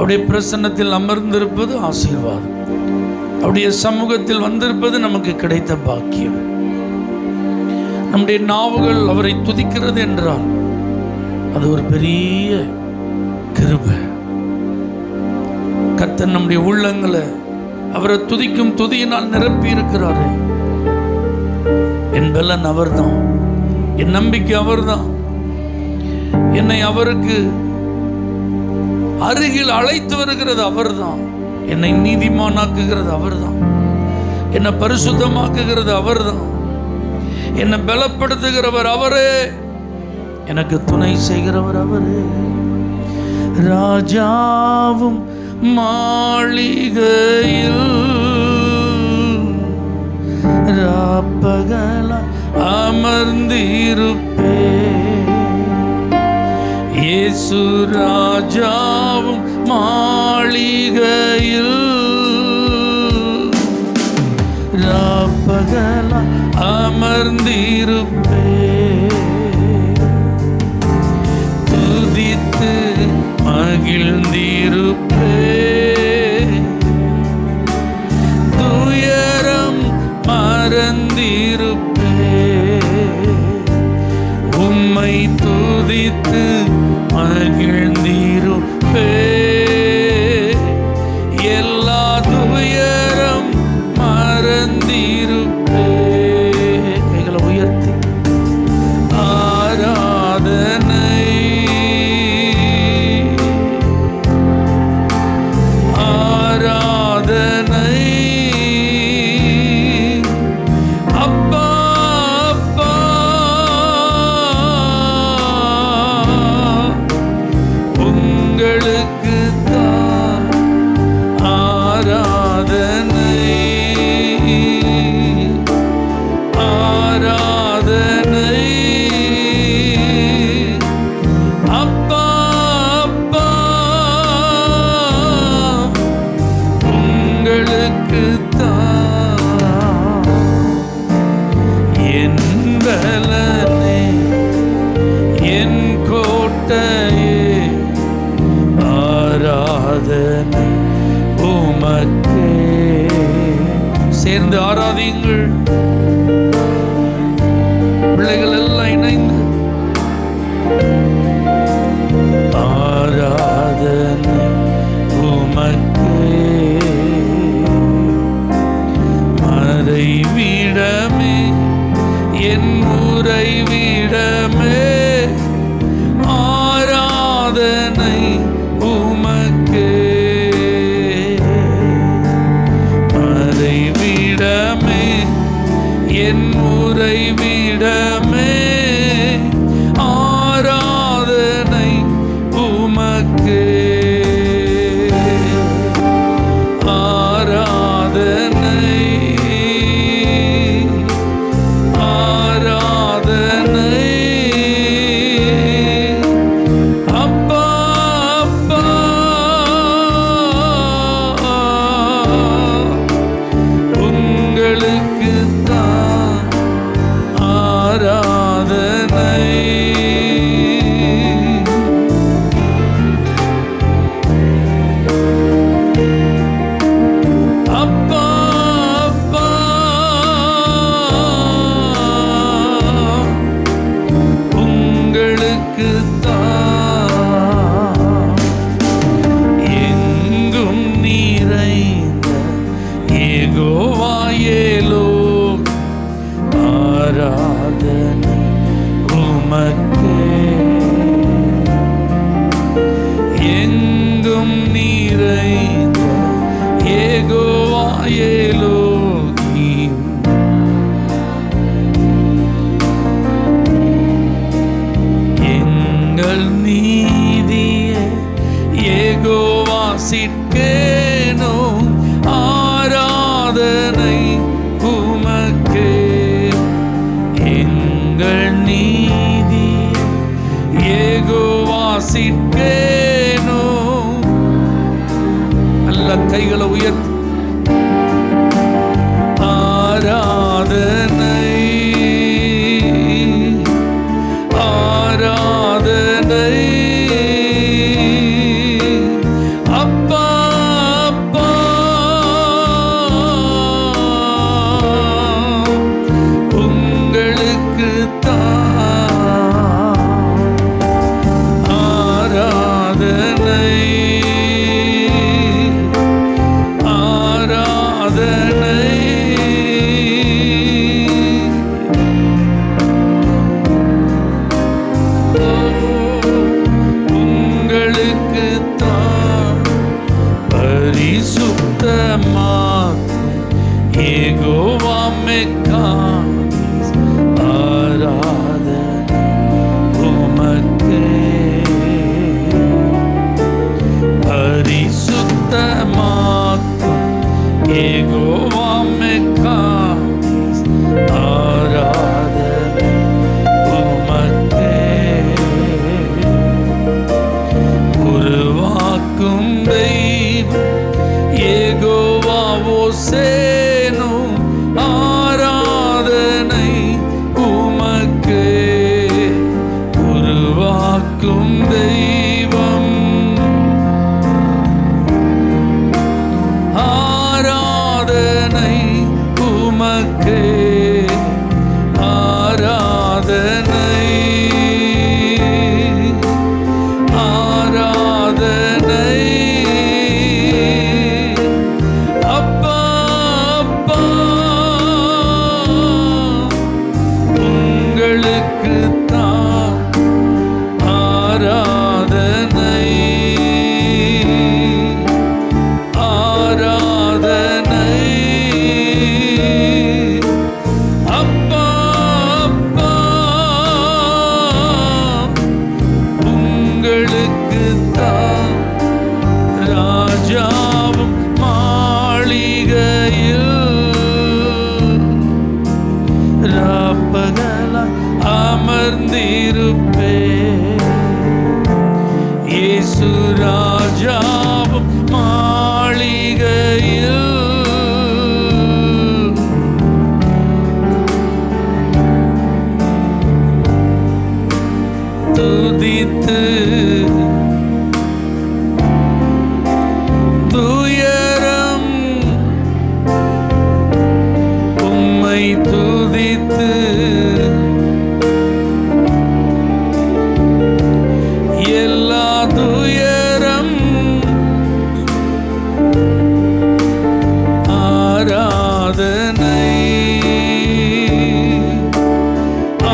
அவருடைய பிரசன்னத்தில் அமர்ந்திருப்பது ஆசீர்வாதம். அவருடைய சமூகத்தில் வந்திருப்பது நமக்கு கிடைத்த பாக்கியம். நம்முடைய நாவுகள் அவரை துதிக்கிறது என்றால் அது ஒரு பெரிய கிருபை. கர்த்தர் நம்முடைய உள்ளங்களை அவரை துதிக்கும் துதியினால் நிரப்பி இருக்கிறாரு. என் பலன் அவர்தான், என் நம்பிக்கை அவர்தான். என்னை அவருக்கு அருகில் அழைத்து வருகிறது அவர்தான். என்னை நீதிமானாக்குகிறது அவர்தான். என்னை பரிசுத்தமாக்குகிறது அவர்தான். என்னை பலப்படுத்துகிறவர் அவரே. எனக்கு துணை செய்கிறவர் அவரே. ராஜாவும் மாளிகையில் ராப்பகல அமர்ந்திருப்பே. இயேசு ராஜாவும் மாளிகையில் ராப்பகல அமர்ந்திருப்பே. துதித்து மகிழ்ந்திருப்பே. துயரம் மறந்திருப்பே. உம்மை துதித்து மகிழ்ந்திருப்பே. எல்லா துயரம் மறந்திருப்பே. கைகளை உயர்த்தி ஆராதனை ஆராதனை. அப்பா அப்பா உங்களுக்கு தான் ஆராதனை ஆராதனை. அப்பா அப்பா உங்களுக்கு தான். என் பலனே என் கோட்டையே ஆராதனை உமக்கே. சேர்ந்து ஆராதியுங்கள் பிள்ளைகள் எல்லாம் இணைந்து. ஆராதனை உமக்கே. மறைவிடமே என் உறைவிடமே ஆராதனை உமக்கே. மறைவிடமே என் உறைவிடமே ஆராதனை உமக்கே. ஆராதனை ஆராதனை. அப்பா அப்பா உங்களுக்கு தான் ஆராதனை. அப்பா அப்பா உங்களுக்கு தான். எங்கும் நிறைந்த யெகோவாயேலோ ஆராதனை உமக்கே. எங்கும் நிறைந்த யெகோவாயேலோ எங்கள் நீதியே யெகோவா சிட்கேனோ ஆராதனை உமக்கே. எங்கள் நீதி யெகோவா சிட்கேனோ. நல்ல கைகளை உயர்த்தி ஆராதனை ஆராதனை. அப்பா யெகோவா மெக்கானிஸ் ஆராதனை உமக்கே. பரிசுத்தமாக்கும் யெகோவா மெக்கானிஸ் ஆராதனை உமக்கே. உருவாக்கும் தெய்வம் யெகோவா ஓசேனோ ஆராதனை உமக்கே. உருவாக்கும் தெய்வம் ஆராதனை உமக்கே. ஆராதனை ஆராதனை அப்பா அப்பா உங்களுக்கு தான் ஆராதனை ஆராதனை அப்பா அப்பா உங்களுக்கு தான். ராஜாவும் மாளிகையில் ராப்பகலாய் அமர்ந்திருப்பே. இயேசு ராஜாவும் மாளிகையில் துதித்து துயரம் உம்மை துதித்து எல்லா துயரம் ஆராதனை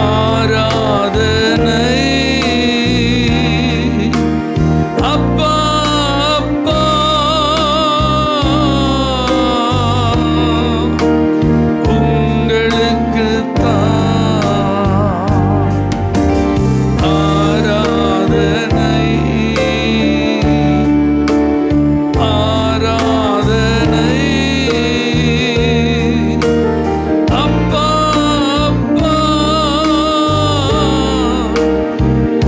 ஆராதனை அப்பா அப்பா உங்களுக்கு தான் ஆராதனை ஆராதனை அப்பா அப்பா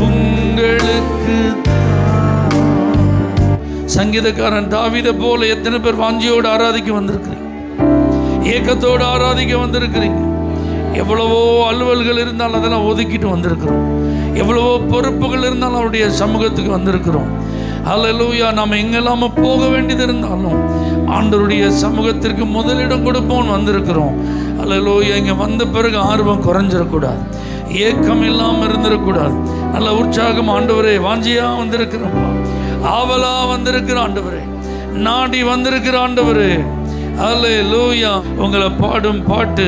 உங்களுக்கு தான். சங்கீதக்காரன் தாவீதை போல எத்தனை பேர் வாஞ்சியோடு ஆராதிக்க வந்திருக்கிறீங்க? ஏக்கத்தோடு ஆராதிக்க வந்திருக்கிறீங்க. எவ்வளவோ அலுவல்கள் இருந்தாலும் அதெல்லாம் ஒதுக்கிட்டு வந்திருக்கிறோம். எவ்வளவோ பொறுப்புகள் இருந்தாலும் அவருடைய சமூகத்துக்கு வந்திருக்கிறோம். அல்லேலூயா. நாம் எங்கெல்லாம போக வேண்டியது இருந்தாலும் ஆண்டவருடைய சமூகத்திற்கு முதலிடம் கொடுப்போம் வந்திருக்கிறோம். அல்லேலூயா. இங்கே வந்த பிறகு ஆர்வம் குறைஞ்சிடக்கூடாது, ஏக்கம் இல்லாமல் இருந்திடக்கூடாது. நல்ல உற்சாகம் ஆண்டவரே, வாஞ்சியா வந்திருக்கிறோம், ஆவலா வந்திருக்கிற ஆண்டவரே, நாடி வந்திருக்கிற ஆண்டவரே. அல்லேலூயா. உங்களை பாடும் பாட்டு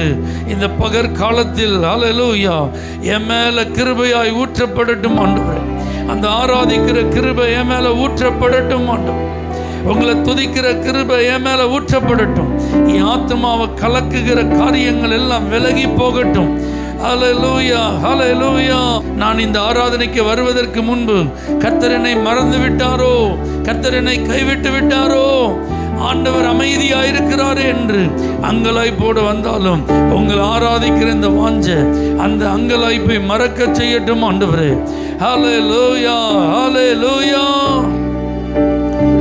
இந்த பகற்காலத்தில் அல்லேலூயா என் மேல கிருபையாய் ஊற்றப்படட்டும் ஆண்டவரே. அந்த ஆராதிக்கிற கிருபை என் மேல ஊற்றப்படட்டும் ஆண்டவரே. உங்களை துதிக்கிற கிருபை என் மேல ஊற்றப்படட்டும். என் ஆத்மாவை கலக்குகிற காரியங்கள் எல்லாம் விலகி போகட்டும். ஹல்லேலூயா ஹல்லேலூயா. நான் இந்த ஆராதனைக்கு வருவதற்கு முன்பு கர்த்தர் என்னை மறந்து விட்டாரோ, கர்த்தர் என்னை கைவிட்டு விட்டாரோ, ஆண்டவர் அமைதியாயிருக்கிறார் என்று அங்கலாய்ப்போடு வந்தாலும் உங்கள் ஆராதிக்கிற இந்த வாஞ்ச அந்த அங்கலாய்ப்பை மறக்க செய்யட்டும் ஆண்டவரே. ஹல்லேலூயா ஹல்லேலூயா.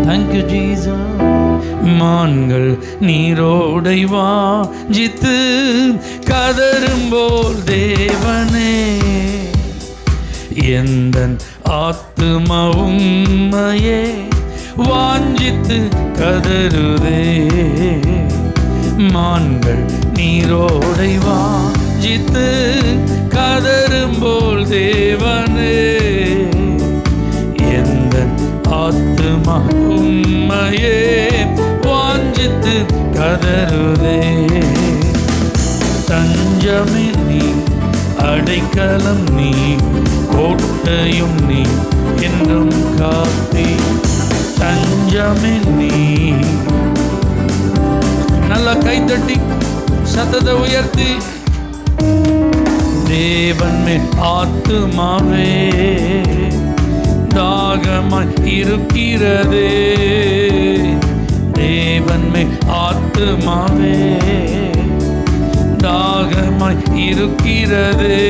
Thank you Jesus. மான்கள் நீரோடை வாஞ்சித்து கதறும்போல் தேவனே, எந்தன் ஆத்துமா உம்மையே வாஞ்சித்து கதறுதே. மான்கள் நீரோடை வாஞ்சித்து கதறும்போல் தேவனே, எந்தன் ஆத்துமா உம்மையே வாஞ்சித்து கதறுதே. தஞ்சமே நீ, அடைக்கலம் நீ, கோட்டையும் நீ, என்றும் காத்தே. தஞ்சமே நீ. நல்லா கைத்தட்டி சத்தத்தை உயர்த்தி தேவன் மேல் ஆத்துமாவே தாகமாய் இருக்கிறதே, தேவன் மேல் ஆத்துமாவே தாகமாய் இருக்கிறதே,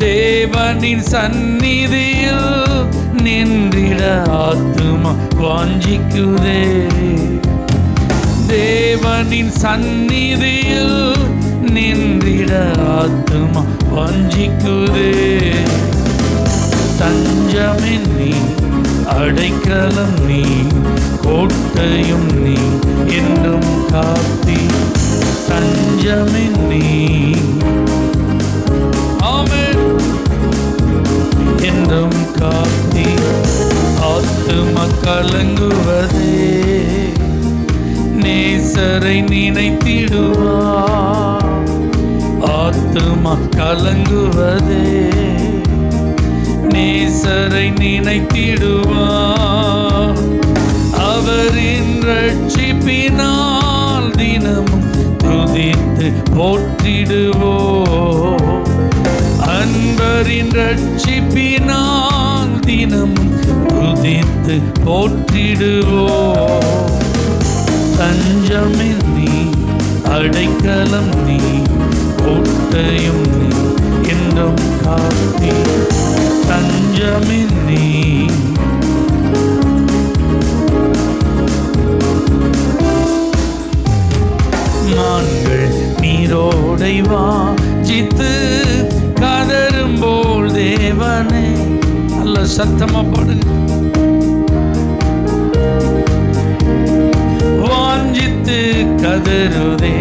தேவனின் சந்நிதியில் நின்றிட ஆத்துமா வாஞ்சிக்குதே, தேவனின் சந்நிதியில் நின்றிட ஆத்துமா வாஞ்சிக்குதே. தஞ்சமின் நீ, அடைக்கலம் நீ, கோட்டையும் நீ, என்றும் காத்தி தஞ்சமின் நீ, ஆமென், என்றும் காத்தி ஆத்துமா கலங்குவதே, நேசரை நினைத்திடுவா ஆத்துமா கலங்குவதே, நேசரை நினைத்திடுவா, அவரின் ரட்சிப்பினால் தினமும் துதித்து போற்றிடுவோ, அன்பரின் ரட்சிப்பினால் தினமும் துதித்து போற்றிடுவோ. தஞ்சமின் நீ, அடைக்கலம் நீ, கோட்டையும் நீ, என்றும் காத்தி தஞ்சமின் நீ. மான்கள் நீரோடை வாஞ்சித்து கதறும்போல் தேவனே, நல்ல சத்தமா பாடுங்க, வாஞ்சித்து கதறுதே,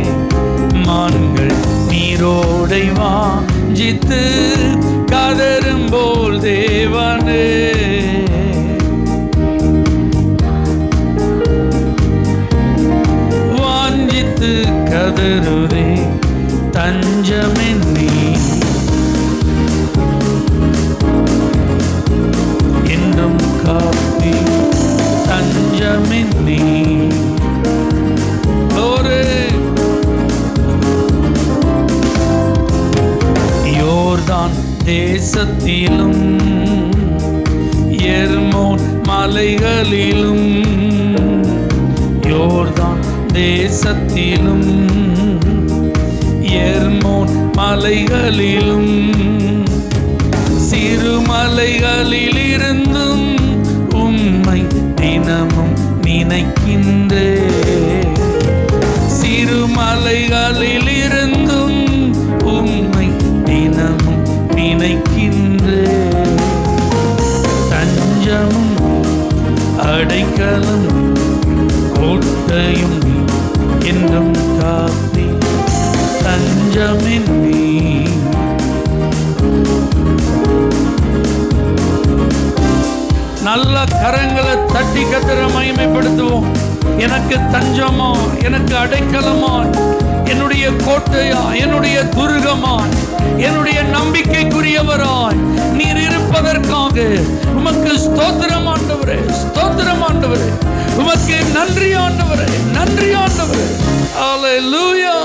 மான்கள் நீரோடை வாஞ்சித்து கதறும்போல் தேவனே, வாஞ்சித்து கதறுதே, தஞ்சமின் நீ, என்றும் காப்பி தஞ்சமின் நீ. யோர்தான் தேசத்திலும் எர்மோன் மலைகளிலும், யோர்தான் தேசத்திலும் எர்மோன் மலைகளிலும், சிறுமலைகளில் இருந்தும் உம்மை தினமும் நினைக்கின்றே, சிறுமலைகளில் இருந்தும் உம்மை தினமும் நினைக்கின்றே. தஞ்சமும் அடைக்கலம் கோட்டையும் நீ, என்றும் காத்தி தஞ்சமின் நீ. நல்ல கரங்களை தட்டி கத்தரை மகிமைப்படுத்துவோம். எனக்கு தஞ்சமா, எனக்கு அடைக்கலமா, என்னுடைய கோட்டையா, என்னுடைய துருகமாய், என்னுடைய நம்பிக்கைக்குரியவராய் நீர் இருப்பதற்காக உமக்கு ஸ்தோத்திரம் ஆண்டவரே, ஸ்தோத்திரம் ஆண்டவரே, உமக்கு நன்றி ஆண்டவரே, நன்றி ஆண்டவரே. அல்லேலூயா,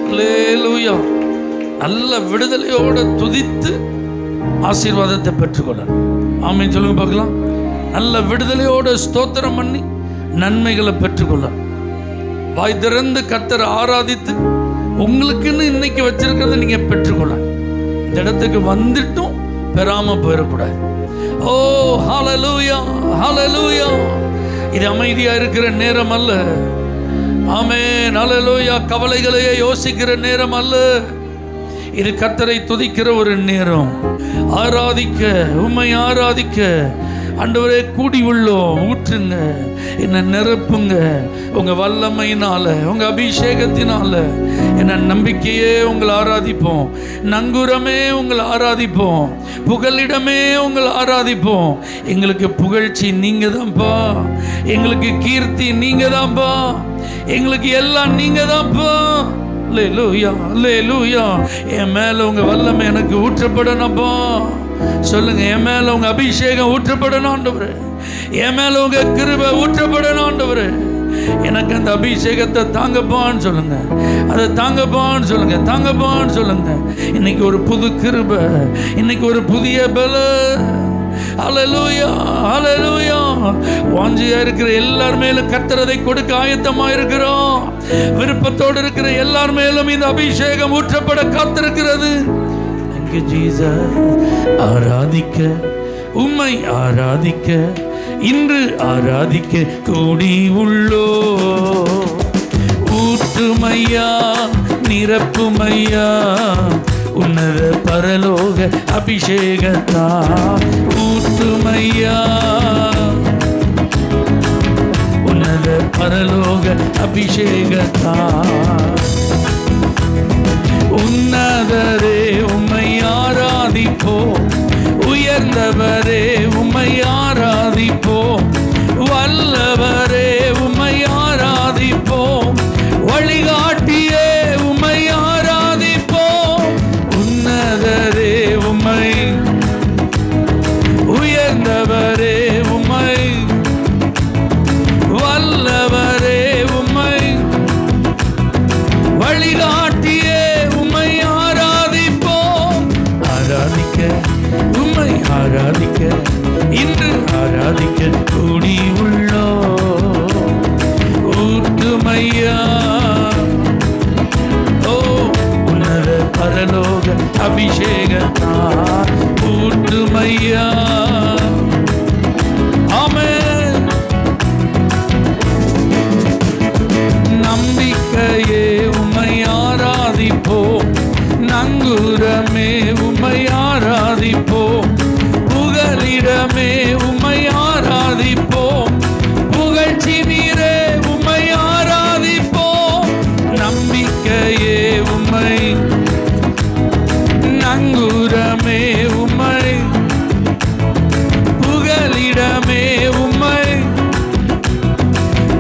அல்லேலூயா. நல்ல விடுதலையோடு துதித்து ஆசீர்வாதத்தை பெற்றுக்கொள்ள ஆமென் சொல்லுங்க பார்க்கலாம். நல்ல விடுதலையோடு ஸ்தோத்திரம் பண்ணி நன்மைகளை பெற்றுக்கொள்ள வாய் திறந்து கர்த்தரை ஆராதித்து உங்களுக்குன்னு இன்னைக்கு வச்சிருக்கிறத நீங்க பெற்றுக்கொள்ள. இந்த இடத்துக்கு வந்துட்டும் பெறாம போயிடக்கூடாது. ஓ ஹல்லேலூயா, ஹல்லேலூயா. இது அமைதியா இருக்கிற நேரம் அல்ல. ஆமென், ஹல்லேலூயா. கவலைகளையே யோசிக்கிற நேரம் அல்ல. இது கர்த்தரை துதிக்கிற ஒரு நேரம். ஆராதிக்க, உம்மை ஆராதிக்க ஆண்டவரே கூடி உள்ளோம். ஊற்றுங்க, என்ன நிரப்புங்க உங்க வல்லமையினால, உங்க அபிஷேகத்தினால. என்ன நம்பிக்கையே உங்களை ஆராதிப்போம், நங்கூரமே உங்களை ஆராதிப்போம், புகலிடமே உங்களை ஆராதிப்போம். எங்களுக்கு புகழ்ச்சி நீங்க தான்ப்பா, எங்களுக்கு கீர்த்தி நீங்க தான்ப்பா, எங்களுக்கு எல்லாம் நீங்க தான்ப்பா. அல்லேலூயா, அல்லேலூயா. என் மேல உங்க வல்லமை எனக்கு ஊற்றப்படணும்ப்பா. சொல்லுங்க, என் மேல உங்க அபிஷேகம் ஊற்றப்படணும் ஆண்டவரே, என் மேல உங்க கிருபை ஊற்றப்படணும் ஆண்டவரே. எனக்கு அந்த அபிஷேகத்தை தாங்கப்பான்னு சொல்லுங்க, அதை தாங்கப்பான்னு சொல்லுங்க, தாங்கப்பான்னு சொல்லுங்க. இன்னைக்கு ஒரு புது கிருபை, இன்னைக்கு ஒரு புதிய பல. ஹல்லேலூயா, ஹல்லேலூயா. வாஞ்சியா இருக்கிற எல்லார் மேலும் கர்த்தர் அதை கொடுக்க ஆயத்தமா இருக்கிறோம். விருப்பத்தோடு இருக்கிற எல்லார் மேலும் இந்த அபிஷேகம் ஊற்றப்பட காத்திருக்கிறது. Thank you Jesus. ஆராதிக்க, உம்மை ஆராதிக்க, இன்று ஆராதிக்க கூடி உள்ளோ. ஊற்றுமையா, நிரப்புமையா, உன்னத பரலோக அபிஷேகத்தா. ஊற்றுமையா, உன்னத பரலோக அபிஷேகத்தா. உன்னதரே உம்மை ஆராதிப்போம், உயர்ந்தவரே உம்மை ஆராதிப்போம், வல்லவரே உம்மை ஆராதிப்போம், வழிகாட்டியே உம்மை ஆராதிப்போம். உன்னதரே உம்மை, உயர்ந்தவரே உம்மை, வல்லவரே உம்மை, வழிகாட்டியே உம்மை ஆராதிப்போம். ஆராதிக்க, உம்மை ஆராதிக்க, இன்று ஆராதிக்க கூடி உள்ளோ. ஊற்றுமையா, ஓ உன்னத பரலோக அபிஷேகத்தா. ஊற்றுமையா. ஆமென். நம்பிக்கையே உம்மை ஆராதிப்போம், நங்கூரமே உம்மை ஆராதிப்போம், புகலிடமே உம்மை ஆராதிப்போம், புகழ்ச்சி நீரே உம்மை ஆராதிப்போம். நம்பிக்கையே உம்மை, நங்கூரமே உம்மை, புகலிடமே உம்மை,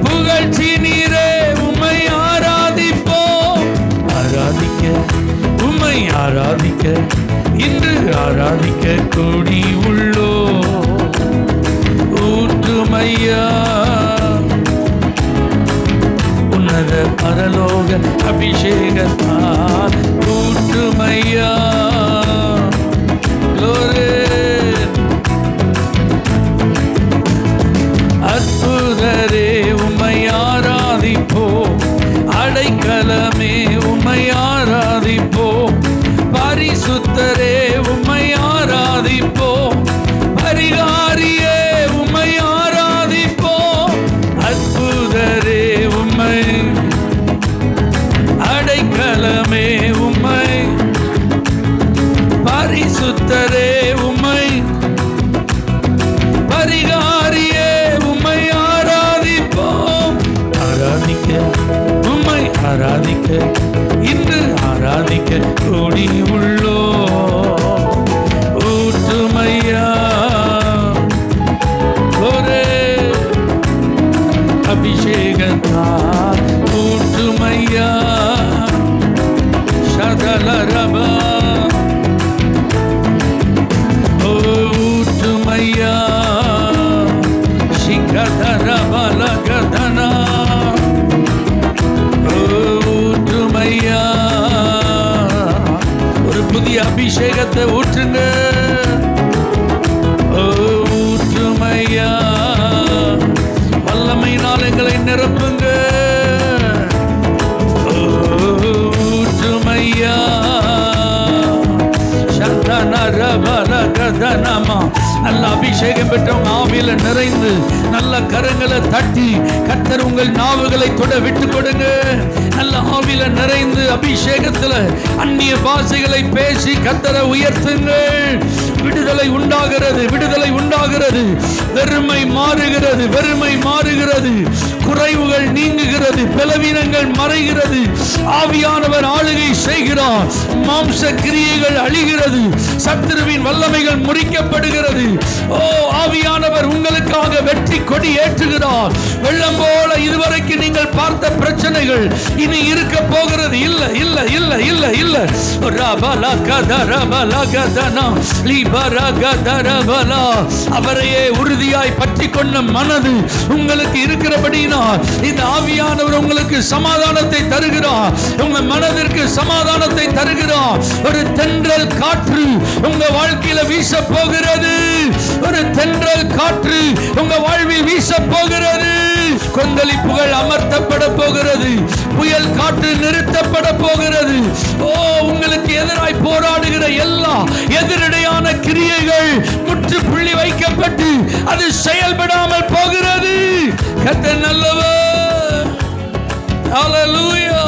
புகழ்ச்சி நீரே உம்மை ஆராதிப்போம். ஆராதிக்க, உம்மை ஆராதிக்க, இன்று ஆராதிக்க கூடி உள்ளோ. ஊற்றுமையா, உன்னத பரலோக அபிஷேகத்தா. ஊற்றுமையா. அற்புதரே உம்மை ஆராதிப்போம், அடைக்கலமே உம்மை ஆராதிப்போம், பரிசுத்தரே உம்மை ஆராதிப்போம், பரிகாரியே உம்மை ஆராதிப்போம். அற்புதரே உம்மை, அடைக்கலமே உம்மை, பரிசுத்தரே உம்மை, பரிகாரியே உம்மை ஆராதிப்போம். ஆராதிக்க, உம்மை ஆராதிக்க, இன்று ஆராதிக்க கூடி உள்ளோ. ஊற்றுமையா, ஒரே அபிஷேகத்தா. ஊற்றுமையா. சதலரபா. ஊற்றுமையா. சிகதரபலகதனா. ஊற்றுமையா. ஒரு புதிய அபிஷேகத்தை ஊற்றுங்க. ஊற்றுமையா. வல்லமையினால் எங்களை நிரப்புங்க. ஊற்றுமையா. சந்தனரபலகதனமா. நல்ல அபிஷேகம் பெற்றவங்க ஆவியில நிறைந்து நல்ல கரங்களை தட்டி கர்த்தர் உங்கள் நாவுகளை தொட விட்டு கொடுங்க. நல்ல ஆவியில நிறைந்து அபிஷேகத்துல அந்நிய பாஷைகளை பேசி கர்த்தரை உயர்த்துங்கள். விடுதலை உண்டாகிறது, விடுதலை உண்டாகிறது. வெறுமை மாறுகிறது, வெறுமை மாறுகிறது. குறைவுகள் நீங்குகிறது, பலவீனங்கள் மறைகிறது. ஆவியானவர் ஆளுகை செய்கிறார். மாம்ச கிரியைகள் அழிகிறது, சத்துருவின் வல்லமைகள் முறிக்கப்படுகிறது. ஓ ஆவியானவர் உங்களுக்காக வெற்றி கொடி ஏற்றுகிறார். வெள்ளம் போல இதுவரைக்கும் நீங்கள் பார்த்த பிரச்சனைகள் இனி இருக்க போகிறது இல்ல இல்ல இல்ல இல்ல இல்ல. ரபலகத ரபலகதனா லீப அவரையே உறுதியாய் பற்றி கொண்ட மனது உங்களுக்கு இருக்கிறபடினால் இந்த ஆவியானவர் உங்களுக்கு சமாதானத்தை தருகிறார். உங்க மனதிற்கு சமாதானத்தை தருகிறார். ஒரு தென்றல் காற்று உங்க வாழ்க்கையில வீச போகிறது. ஒரு தென்றல் காற்று உங்க வாழ்வில் வீச போகிறது. கொந்தளிப்புகள் அமர்த்தப்பட போகிறது. புயல் காற்று நிறுத்தப்பட போகிறது. ஓ, உங்களுக்கு எதிராய் போராடுகிற எல்லா எதிரடையான கிரியைகள் முற்றுப்புள்ளி வைக்கப்பட்டு அது செயல்படாமல் போகிறது. கர்த்தர் நல்லவர். ஹல்லேலூயா.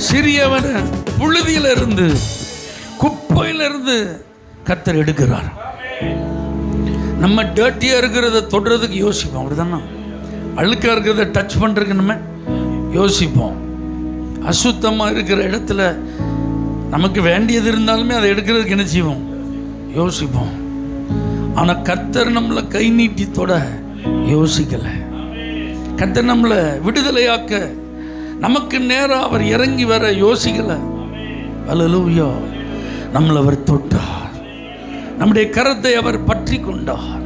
சிறியவன புழுதியிலிருந்து குப்பையிலிருந்து கர்த்தர் எடுக்கிறார். நம்ம டர்ட்டியா இருக்கிறத தொடுறதுக்கு யோசிப்போம், அப்படிதானே? அழுக்கா இருக்கிறத டச் பண்றதுக்கு நம்ம யோசிப்போம். அசுத்தமாக இருக்கிற இடத்துல நமக்கு வேண்டியது இருந்தாலுமே அதை எடுக்கிறதுக்கு என்ன செய்வோம்? யோசிப்போம். ஆனால் கர்த்தர் நம்மளை கை நீட்டி தொட யோசிக்கலை. கர்த்தர் நம்மளை விடுதலையாக்க நமக்கு நேராக அவர் இறங்கி வர யோசிக்கலை. அல்லேலூயா. நம்மளை அவர் தொட்டார். நம்முடைய கரத்தை அவர் பற்றி கொண்டார்.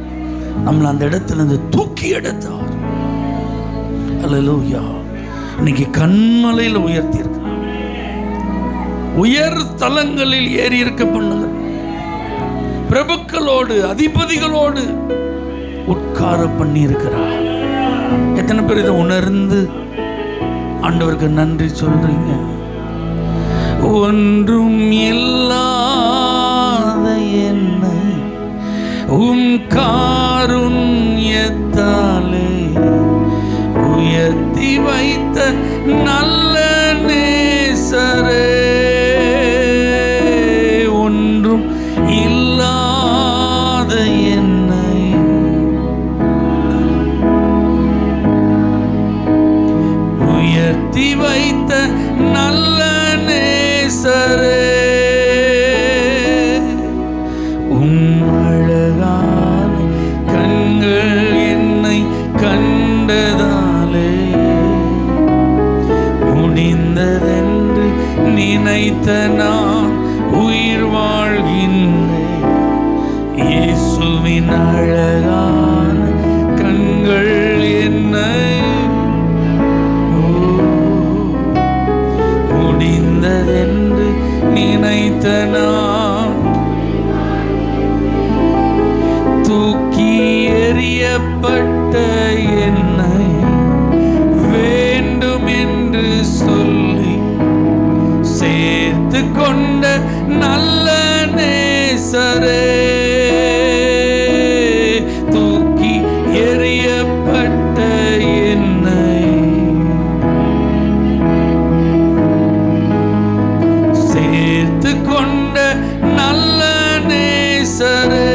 நம்மளை அந்த இடத்துல இருந்து தூக்கி எடுத்தார். அல்லேலூயா. இன்னைக்கு கண்மலையில் உயர்த்தி இருக்கு. உயர் தலங்களில் ஏறி இருக்க பண்ணுங்க. பிரபுக்களோடு அதிபதிகளோடு உட்கார பண்ணி இருக்கிறார். எத்தனை பேர் இதை உணர்ந்து ஆண்டவருக்கு நன்றி சொல்றீங்க? ஒன்றும் இல்லாத என்னை உம் காருண்யத்தாலே உயர்த்தி வைத்த நல்ல நேசரே. ஒன்றும் இல்லாத என்னை உயர்த்தி வைத்த நல்ல நேசரே. அழகான கண்கள் என்னை கண்டதாலே முடிந்ததென்று நினைத்த நான் உயிர் வாழ்கின்றேன். இயேசுவின் அழகான கண்கள் என்னை முடிந்ததென்று நினைத்த நான் தூக்கி எறியப்பட்ட என்னை வேண்டும் என்று சொல்லி சேர்த்து கொண்ட நல்ல நேசரே. தூக்கி எறியப்பட்ட என்னை சேர்த்து கொண்ட நல்ல நேசரே.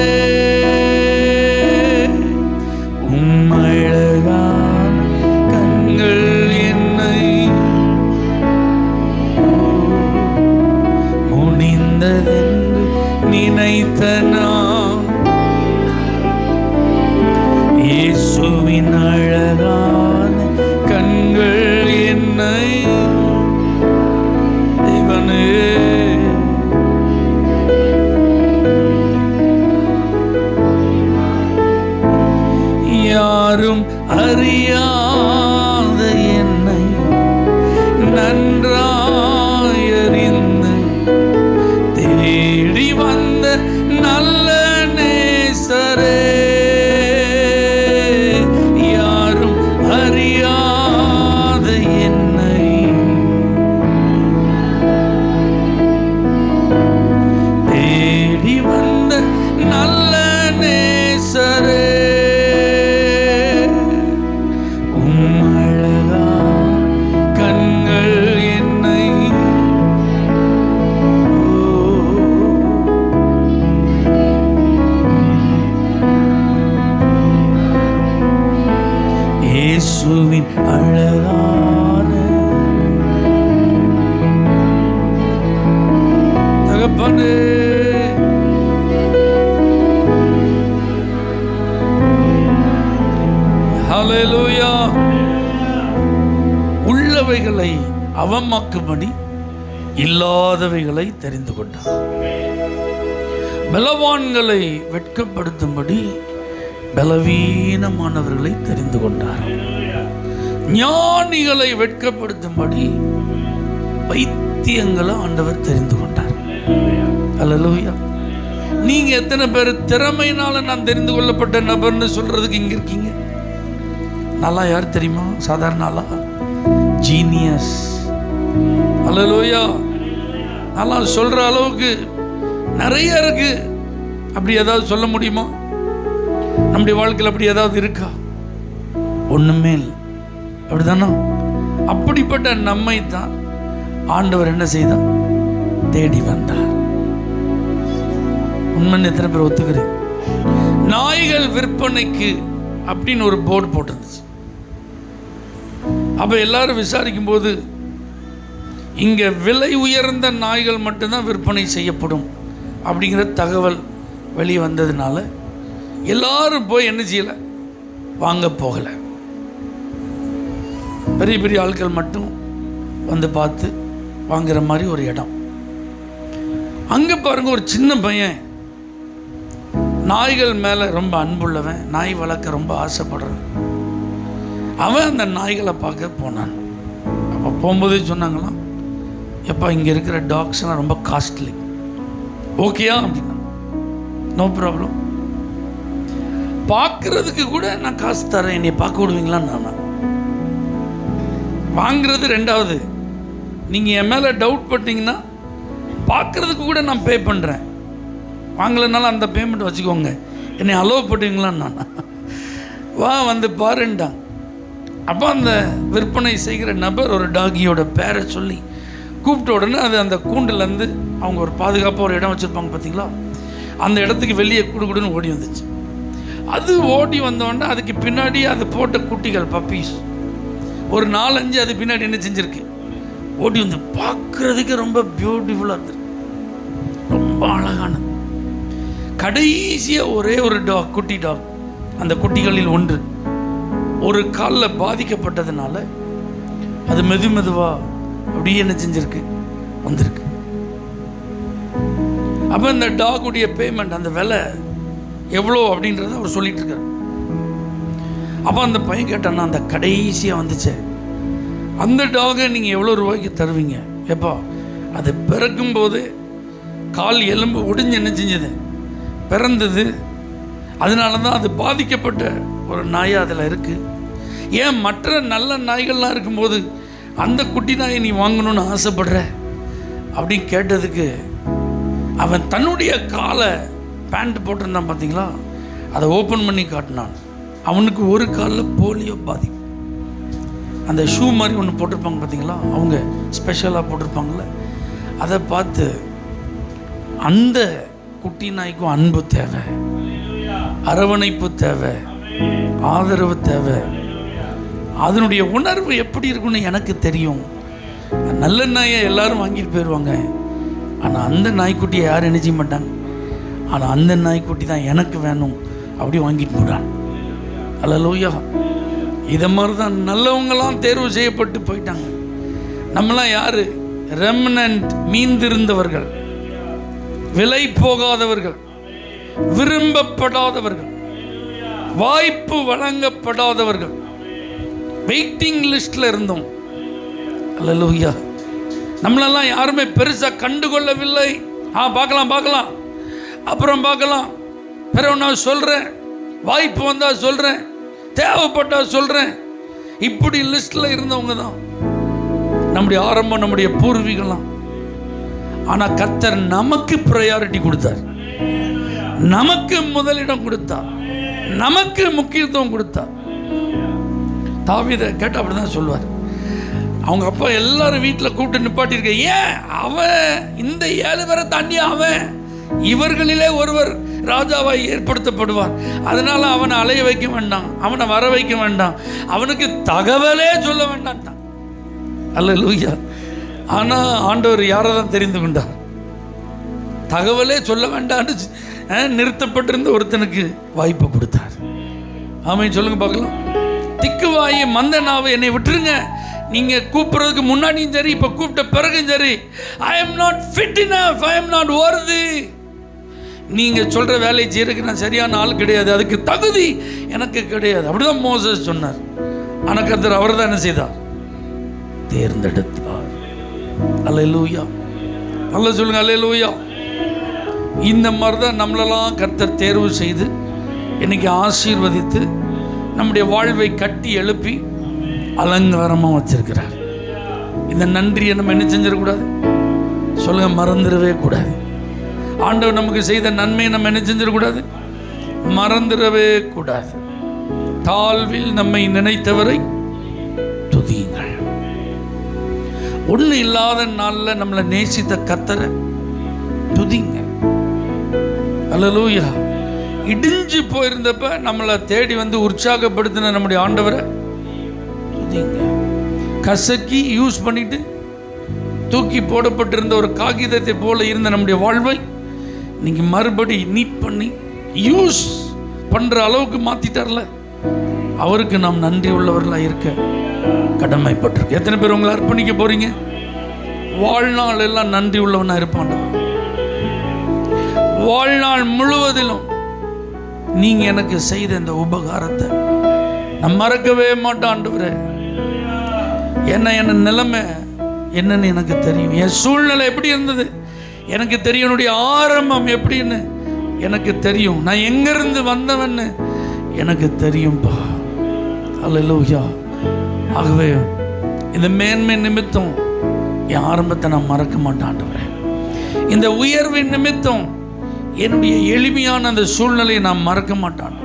அழகான கண்கள் என்னை முடிந்ததென்று நினைத்த நான் இயேசுவின் அழகான கண்கள் என்னை தேவனே யாரும் அறியாத என்னை நன்றாயறிந்து தேடி வந்த நல்ல நேசரே. யாரும் அறியாத என்னை தேடி வந்த நல்ல நேசரே. இயேசுவின் அழகான தகப்பனே, ஹல்லேலூயா. உள்ளவைகளை அவமாக்கும்படி இல்லாதவைகளை தெரிந்து கொண்டார். பலவான்களை வெட்கப்படுத்தும்படி பலவீனமானவர்களை தெரிந்து கொண்டார். ஞானிகளை வெட்கப்படுத்தும்படி பைத்தியங்களை ஆண்டவர் தெரிந்து கொண்டார். அல்லேலூயா. நீங்க எத்தனை பேர் திறமையினால நான் தெரிந்து கொள்ளப்பட்ட நபர்னு சொல்றதுக்கு இங்க இருக்கீங்க? நல்லா யார் தெரியுமா? சாதாரண ஆளா? ஜீனியஸ். அல்லேலூயா. நல்லா சொல்ற அளவுக்கு நிறைய இருக்கு. அப்படி ஏதாவது சொல்ல முடியுமா? நம்முடைய வாழ்க்கையில் அப்படி ஏதாவது இருக்கா? ஒண்ணுமே இல்லை. அப்படிதானா? அப்படிப்பட்ட நம்மை தான் ஆண்டவர் என்ன செய்தார்? தேடி வந்தார். உண்மை எத்தனை பேர் ஒத்துக்கிறீங்க? நாய்கள் விற்பனைக்கு அப்படின்னு ஒரு போர்டு போட்டிருந்துச்சு. அப்ப எல்லாரும் விசாரிக்கும் போது இங்க விலை உயர்ந்த நாய்கள் மட்டும்தான் விற்பனை செய்யப்படும் அப்படிங்கிற தகவல் வெளியே வந்ததுனால எல்லாரும் போய் என்ன செய்யல, வாங்க போகல. பெரிய பெரிய ஆட்கள் மட்டும் வந்து பார்த்து வாங்குற மாதிரி ஒரு இடம். அங்க பாருங்க, ஒரு சின்ன பையன் நாய்கள் மேல ரொம்ப அன்புள்ளவன், நாய் வளர்க்க ரொம்ப ஆசைப்படுறவன். அவன் அந்த நாய்களை பார்க்க போனான். அப்போ போகும்போதே சொன்னாங்களாம், எப்பா இங்கே இருக்கிற டாக்ஸ்லாம் ரொம்ப காஸ்ட்லி, ஓகேயா அப்படின்னா. நோ ப்ராப்ளம், பார்க்கறதுக்கு கூட நான் காசு தரேன், என்னை பார்க்க விடுவீங்களான்னு. நானா வாங்குறது ரெண்டாவது, நீங்கள் என் மேலே டவுட் பட்டீங்கன்னா பார்க்கறதுக்கு கூட நான் பே பண்ணுறேன், வாங்கலைனாலும் அந்த பேமெண்ட் வச்சுக்கோங்க, என்னை அலோவ் பண்ணுவீங்களான்னு. நானா வா வந்து பாருண்டான். அப்போ அந்த விற்பனை செய்கிற நபர் ஒரு டாகியோட பேரை சொல்லி கூப்பிட்ட உடனே அது அந்த கூண்டுலேருந்து அவங்க ஒரு பாதுகாப்பாக ஒரு இடம் வச்சுருப்பாங்க பார்த்தீங்களா, அந்த இடத்துக்கு வெளியே குடுன்னு ஓடி வந்துச்சு. அது ஓடி வந்தோடனே அதுக்கு பின்னாடி அது போட்ட குட்டிகள் பப்பீஸ் ஒரு 4-5 அது பின்னாடி என்ன செஞ்சுருக்கு, ஓடி வந்து பார்க்குறதுக்கு ரொம்ப பியூட்டிஃபுல்லாக இருந்துருக்கு, ரொம்ப அழகானது. கடைசியாக ஒரே ஒரு டாக், குட்டி டாக், அந்த குட்டிகளில் ஒன்று ஒரு காலில் பாதிக்கப்பட்டதுனால அது மெதுவாக அப்படியே என்ன செஞ்சிருக்கு, வந்திருக்கு. அப்போ இந்த டாகுடைய பேமெண்ட், அந்த விலை எவ்வளோ அப்படின்றத அவர் சொல்லிட்டு இருக்கார். அப்போ அந்த பையன் கேட்டான்னா, அந்த கடைசியாக வந்துச்சு அந்த டாகை நீங்கள் எவ்வளோ ரூபாய்க்கு தருவீங்க? எப்போ அது பிறக்கும்போது கால் எலும்பு ஒடிஞ்சு என்ன செஞ்சது, பிறந்தது, அதனால தான் அது பாதிக்கப்பட்ட ஒரு நாயாக அதில் இருக்குது. ஏன் மற்ற நல்ல நாய்கள்லாம் இருக்கும்போது அந்த குட்டி நாயை நீ வாங்கணும்னு ஆசைப்படுற அப்படின்னு கேட்டதுக்கு அவன் தன்னுடைய காலை பேண்ட் போட்டிருந்தான் பார்த்தீங்களா, அதை ஓப்பன் பண்ணி காட்டினான். அவனுக்கு ஒரு காலில் போலியோ பாதிப்பு. அந்த ஷூ மாதிரி ஒன்று போட்டிருப்பாங்க பார்த்தீங்களா, அவங்க ஸ்பெஷலாக போட்டிருப்பாங்கள்ல, அதை பார்த்து அந்த குட்டி நாய்க்கும் அன்பு தேவை, அரவணைப்பு தேவை, ஆதரவு தேவை. அதனுடைய உணர்வு எப்படி இருக்குன்னு எனக்கு தெரியும். நல்ல நாயை எல்லாரும் வாங்கிட்டு போயிடுவாங்க, ஆனால் அந்த நாய்க்குட்டியை யாரும் என்ன செய்ய மாட்டாங்க. ஆனால் அந்த நாய்க்குட்டி தான் எனக்கு வேணும் அப்படி வாங்கிட்டு போகிறான். அல்லேலூயா. இதை மாதிரி தான் நல்லவங்களாம் தேர்வு செய்யப்பட்டு போயிட்டாங்க. நம்மளாம் யாரு? ரெமனன்ட், மீந்திருந்தவர்கள், விலை போகாதவர்கள், விரும்பப்படாதவர்கள், வாய்ப்பு வழங்கப்படாதவர்கள், வெயிட்டிங் லிஸ்ட்ல இருந்தோம். அல்லேலூயா. நம்மளெல்லாம் யாருமே பெருசா கண்டுகொள்ளவில்லை. பார்க்கலாம், அப்புறம் பார்க்கலாம், பிறகு நான் சொல்றேன், வாய்ப்பு வந்தா சொல்றேன், தேவைப்பட்டா சொல்றேன், இப்படி லிஸ்ட்ல இருந்தவங்க தான் நம்முடைய ஆரம்பம், நம்முடைய பூர்வீகம்லாம். ஆனா கர்த்தர் நமக்கு ப்ரையாரிட்டி கொடுத்தார், நமக்கு முதலிடம் கொடுத்தார், நமக்கு முக்கியத்துவம் கொடுத்தார். தாவீதை கேட்ட அப்படிதான் சொல்லுவார். அவங்க அப்பா எல்லாரும் வீட்டில் கூப்பிட்டு நிப்பாட்டியிருக்க, ஏன் அவன் இந்த 7 பேரை தாண்டி அவன் இவர்களிலே ஒருவர் ராஜாவாய் ஏற்படுத்தப்படுவார், அதனால அவனை அலைய வைக்க வேண்டாம், அவனை வர வைக்க வேண்டாம், அவனுக்கு தகவலே சொல்ல வேண்டாம். அல்லேலூயா. ஆனா ஆண்டவர் யாரை தான் தெரிந்து கொண்டார்? தகவலே சொல்ல வேண்டாம்னு நிறுத்தப்பட்டிருந்த ஒருத்தனுக்கு வாய்ப்பு கொடுத்தார். ஆமென் சொல்லுங்க பார்க்கலாம். திக்குவாயி மந்தனாவை என்னை விட்டுருங்க, நீங்க கூப்பிடுறதுக்கு முன்னாடியும் சரி, இப்ப கூப்பிட்ட பிறகும் சரி, I am not fit enough, I am not worthy. நீங்கள் சொல்கிற வேலையை செய்யறதுக்கு நான் சரியான ஆள் கிடையாது, அதுக்கு தகுதி எனக்கு கிடையாது. அப்படிதான் மோசஸ் சொன்னார். ஆனால் கர்த்தர் அவர் தான் என்ன செய்தார்? தேர்ந்தெடுத்தார். அல்லேலூயா, அல்ல சொல்லுங்க அல்லேலூயா. இந்த மாதிரி தான் நம்மளெல்லாம் கர்த்தர் தேர்வு செய்து இன்னைக்கு ஆசீர்வதித்து நம்முடைய வாழ்வை கட்டி எழுப்பி அலங்காரமாக வச்சிருக்கிறார். இந்த நன்றியை நம்ம என்ன செஞ்சிடக்கூடாது? சொல்லுங்க, மறந்துடவே கூடாது. ஆண்டவர் நமக்கு செய்த நன்மையை நம்ம என்ன செஞ்சிடக்கூடாது? மறந்துடவே கூடாது. தாழ்வில் நம்மை நினைத்தவரை துதியுங்கள். ஒண்ணு இல்லாத நாள்ல நம்மளை நேசித்த கர்த்தரை துதிங்க. அல்லேலூயா. இடிஞ்சு போயிருந்தப்ப நம்மளை தேடி வந்து உற்சாகப்படுத்தின நம்முடைய ஆண்டவரை துதிங்க. கசக்கி யூஸ் பண்ணிட்டு தூக்கி போடப்பட்டிருந்த ஒரு காகிதத்தை போல இருந்த நம்முடைய வாழ்வை நீங்க மறுபடி நீட் பண்ணி யூஸ் பண்ற அளவுக்கு மாத்திட்டார்ல, அவருக்கு நாம் நன்றி உள்ளவர்களாக இருக்க கடமைப்பட்டிருக்கு. எத்தனை பேர் உங்களை அர்ப்பணிக்க போறீங்க? வாழ்நாள் எல்லாம் நன்றி உள்ளவனா இருப்பான். வாழ்நாள் முழுவதிலும் நீங்க எனக்கு செய்த இந்த உபகாரத்தை நான் மறக்கவே மாட்டேன் ஆண்டவரே. என்ன நிலைமை என்னன்னு எனக்கு தெரியும், என் சூழ்நிலை எப்படி இருந்தது எனக்கு தெரியும், என்னுடைய ஆரம்பம் எப்படின்னு எனக்கு தெரியும், நான் எங்கிருந்து வந்தவன்னு எனக்கு தெரியும்பா. அல்லேலூயா. ஆகவே இந்த மேன்மை நிமித்தம் என் ஆரம்பத்தை நான் மறக்க மாட்டேன் ஆண்டவரே. இந்த உயர்வின் நிமித்தம் என்னுடைய எளிமையான அந்த சூழ்நிலையை நான் மறக்க மாட்டேன்.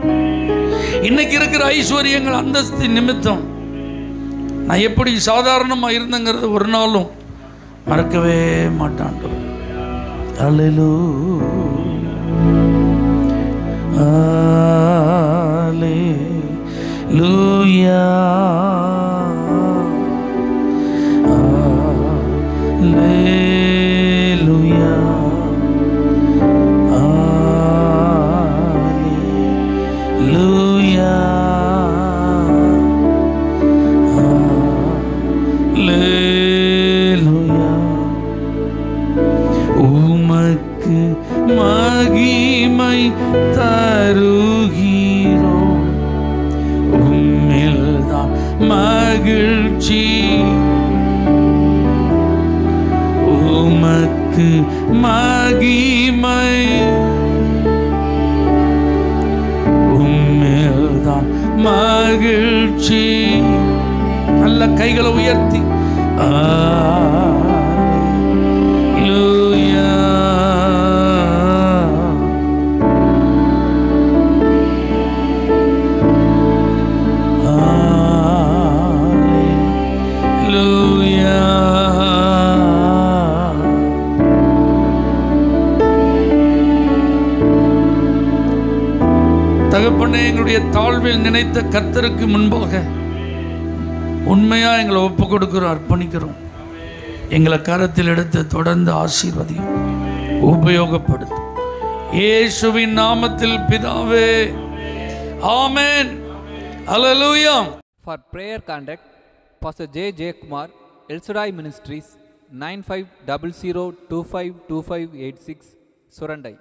இன்னைக்கு இருக்கிற ஐஸ்வர்யங்கள் அந்தஸ்து நிமித்தம் நான் எப்படி சாதாரணமாக இருந்தேங்கிறது ஒரு நாளும் மறக்கவே மாட்டான். அல்லேலூயா, அல்லேலூயா, அல்லேலூயா, அல்லேலூயா, அல்லேலூயா. உமக்கு மகிமை தருகிறோம், உம்மில்தான் மகிழ்ச்சி. உமக்கு மகிமை, உம்மில்தான் மகிழ்ச்சி. நல்ல கைகளை உயர்த்தி அல்லேலூயா, அல்லேலூயா. தகப்பனே, எங்களுடைய தாழ்வில் நினைத்த கர்த்தருக்கு முன்பாக உண்மையா எங்களை ஒப்பு கொடுக்கிறோம், அர்ப்பணிக்கிறோம். எங்களை கரத்தில் எடுத்து தொடர்ந்து ஆசீர்வதியும், உபயோகப்படுத்தும். இயேசுவின் நாமத்தில் பிதாவே, ஆமென். அல்லேலூயா. For prayer contact, Pastor J. J. Kumar, El Shaddai Ministries, 9500252586, Surandai.